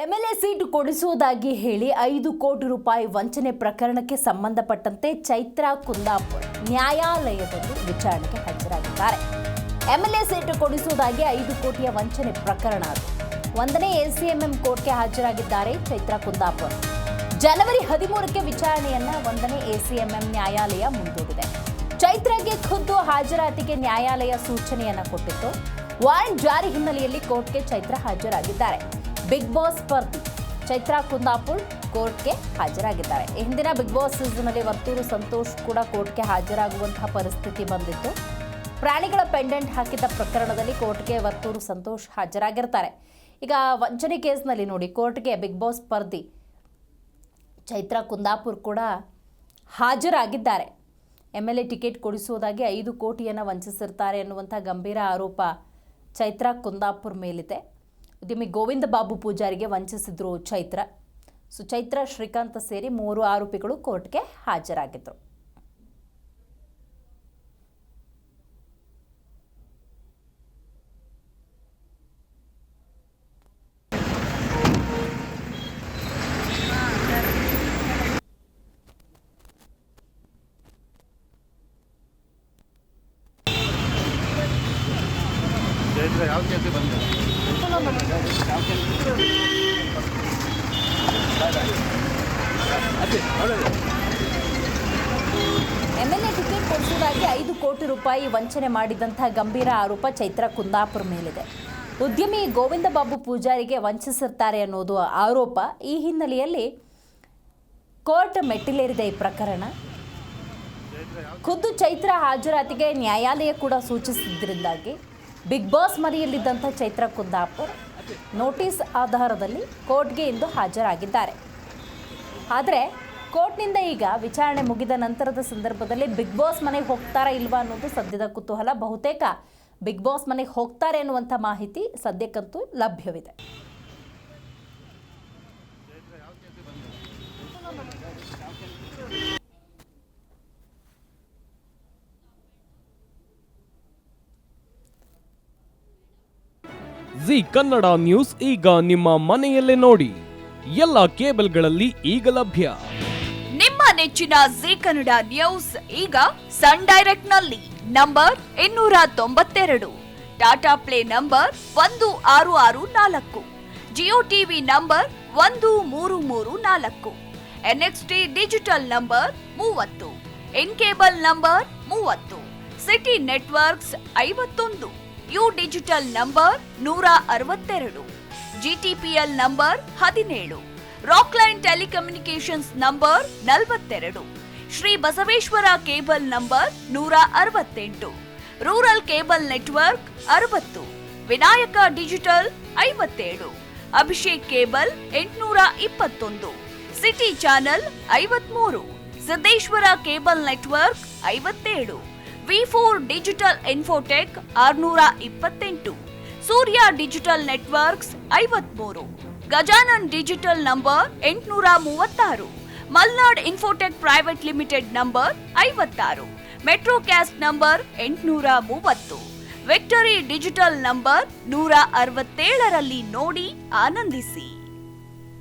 MLA seat ಕೊಡಿಸುವುದಾಗಿ ಹೇಳಿ 5 ಕೋಟಿ ರೂಪಾಯಿ ವಂಚನೆ ಪ್ರಕರಣಕ್ಕೆ ಸಂಬಂಧಪಟ್ಟಂತೆ ಚೈತ್ರಾ ಕುಂದಾಪುರ್ ನ್ಯಾಯಾಲಯದಲ್ಲಿ ವಿಚಾರಣೆಗೆ ಹಾಜರಾಗಿದ್ದಾರೆ. ಎಂಎಲ್ಎ ಸೀಟು ಕೊಡಿಸುವುದಾಗಿ 5 ಕೋಟಿಯ ವಂಚನೆ ಪ್ರಕರಣ ಅದು 1ನೇ ಎಸಿಎಂಎಂ ಕೋರ್ಟ್ಗೆ ಹಾಜರಾಗಿದ್ದಾರೆ ಚೈತ್ರಾ ಕುಂದಾಪುರ್. ಜನವರಿ 13ಕ್ಕೆ ವಿಚಾರಣೆಯನ್ನ 1ನೇ ಎಸಿಎಂಎಂ ನ್ಯಾಯಾಲಯ ಮುಂದೂಡಿದೆ. ಚೈತ್ರಾಗೆ ಖುದ್ದು ಹಾಜರಾತಿಗೆ ನ್ಯಾಯಾಲಯ ಸೂಚನೆಯನ್ನ ಕೊಟ್ಟಿತ್ತು. ವಾರೆಂಟ್ ಜಾರಿ ಹಿನ್ನೆಲೆಯಲ್ಲಿ ಕೋರ್ಟ್ಗೆ ಚೈತ್ರಾ ಹಾಜರಾಗಿದ್ದಾರೆ. ಬಿಗ್ ಬಾಸ್ ಸ್ಪರ್ಧಿ ಚೈತ್ರಾ ಕುಂದಾಪುರ್ ಕೋರ್ಟ್ಗೆ ಹಾಜರಾಗಿದ್ದಾರೆ. ಹಿಂದಿನ ಬಿಗ್ ಬಾಸ್ ಸೀಸನ್ನಲ್ಲಿ ವರ್ತೂರು ಸಂತೋಷ್ ಕೂಡ ಕೋರ್ಟ್ಗೆ ಹಾಜರಾಗುವಂತಹ ಪರಿಸ್ಥಿತಿ ಬಂದಿತ್ತು. ಪ್ರಾಣಿಗಳ ಪೆಂಡೆಂಟ್ ಹಾಕಿದ ಪ್ರಕರಣದಲ್ಲಿ ಕೋರ್ಟ್ಗೆ ವರ್ತೂರು ಸಂತೋಷ್ ಹಾಜರಾಗಿರ್ತಾರೆ. ಈಗ ವಂಚನೆ ಕೇಸ್ನಲ್ಲಿ ನೋಡಿ ಕೋರ್ಟ್ಗೆ ಬಿಗ್ ಬಾಸ್ ಸ್ಪರ್ಧಿ ಚೈತ್ರಾ ಕುಂದಾಪುರ್ ಕೂಡ ಹಾಜರಾಗಿದ್ದಾರೆ. ಎಂಎಲ್ಎ ಟಿಕೆಟ್ ಕೊಡಿಸುವುದಾಗಿ 5 ಕೋಟಿಯನ್ನು ವಂಚಿಸಿರ್ತಾರೆ ಎನ್ನುವಂಥ ಗಂಭೀರ ಆರೋಪ ಚೈತ್ರಾ ಕುಂದಾಪುರ್ ಮೇಲಿದೆ. ಉದ್ಯಮಿ ಗೋವಿಂದ ಬಾಬು ಪೂಜಾರಿಗೆ ವಂಚಿಸಿದ್ರು ಚೈತ್ರಾ. ಚೈತ್ರಾ ಶ್ರೀಕಾಂತ್ ಸೇರಿ 3 ಆರೋಪಿಗಳು ಕೋರ್ಟ್ಗೆ ಹಾಜರಾಗಿದ್ದರು. ಯಾವ ಕೇಸ್ ಬಂದ ಎಂಎಲ್ಎ ಟಿಕೆಟ್ ಕೊಡಿಸುವುದಾಗಿ 5 ಕೋಟಿ ರೂಪಾಯಿ ವಂಚನೆ ಮಾಡಿದಂತಹ ಗಂಭೀರ ಆರೋಪ ಚೈತ್ರಾ ಕುಂದಾಪುರ್ ಮೇಲಿದೆ. ಉದ್ಯಮಿ ಗೋವಿಂದ ಬಾಬು ಪೂಜಾರಿಗೆ ವಂಚಿಸಿರ್ತಾರೆ ಅನ್ನೋದು ಆರೋಪ. ಈ ಹಿನ್ನೆಲೆಯಲ್ಲಿ ಕೋರ್ಟ್ ಮೆಟ್ಟಿಲೇರಿದೆ ಈ ಪ್ರಕರಣ. ಖುದ್ದು ಚೈತ್ರಾ ಹಾಜರಾತಿಗೆ ನ್ಯಾಯಾಲಯ ಕೂಡ ಸೂಚಿಸಿದ್ದರಿಂದಾಗಿ ಬಿಗ್ ಬಾಸ್ ಮನೆಯಲ್ಲಿದ್ದಂಥ ಚೈತ್ರಾ ಕುಂದಾಪುರ್ ನೋಟಿಸ್ ಆಧಾರದಲ್ಲಿ ಕೋರ್ಟ್ಗೆ ಇಂದು ಹಾಜರಾಗಿದ್ದಾರೆ. ಆದರೆ ಕೋರ್ಟ್ನಿಂದ ಈಗ ವಿಚಾರಣೆ ಮುಗಿದ ನಂತರದ ಸಂದರ್ಭದಲ್ಲಿ ಬಿಗ್ ಬಾಸ್ ಮನೆಗೆ ಹೋಗ್ತಾರಾ ಇಲ್ವಾ ಅನ್ನೋದು ಸದ್ಯದ ಕುತೂಹಲ. ಬಹುತೇಕ ಬಿಗ್ ಬಾಸ್ ಮನೆಗೆ ಹೋಗ್ತಾರೆ ಅನ್ನುವಂಥ ಮಾಹಿತಿ ಸದ್ಯಕ್ಕಂತೂ ಲಭ್ಯವಿದೆ. ಜಿ ಕನ್ನಡ ನ್ಯೂಸ್ ಈಗ ನಿಮ್ಮ ಮನೆಯಲ್ಲೇ ನೋಡಿ. ಎಲ್ಲ ಕೇಬಲ್ಗಳಲ್ಲಿ ಈಗ ಲಭ್ಯ. ನಿಮ್ಮ ನೆಚ್ಚಿನ ಜಿ ಕನ್ನಡ ನ್ಯೂಸ್ ಈಗ ಸನ್ ಡೈರೆಕ್ಟ್ ನಲ್ಲಿ number 292, Tata play number 1664, Jio TV number 1334, NXT digital number 30, in cable number 30, city networks 51, U digital number 162, GTPL number 17, Rockline telecommunications number 42, Shri Basaveshwara cable number 168, rural cable network 60, Vinayaka digital 57, Abhishek cable 821, city channel 53, Siddeshwara cable network 57, V4 digital Infotech 628, Surya digital networks 53, Gajanan digital number 836, Malnad infotech private limited number 56, metrocast number 830, victory digital number 167ರಲ್ಲಿ ನೋಡಿ ಆನಂದಿಸಿ.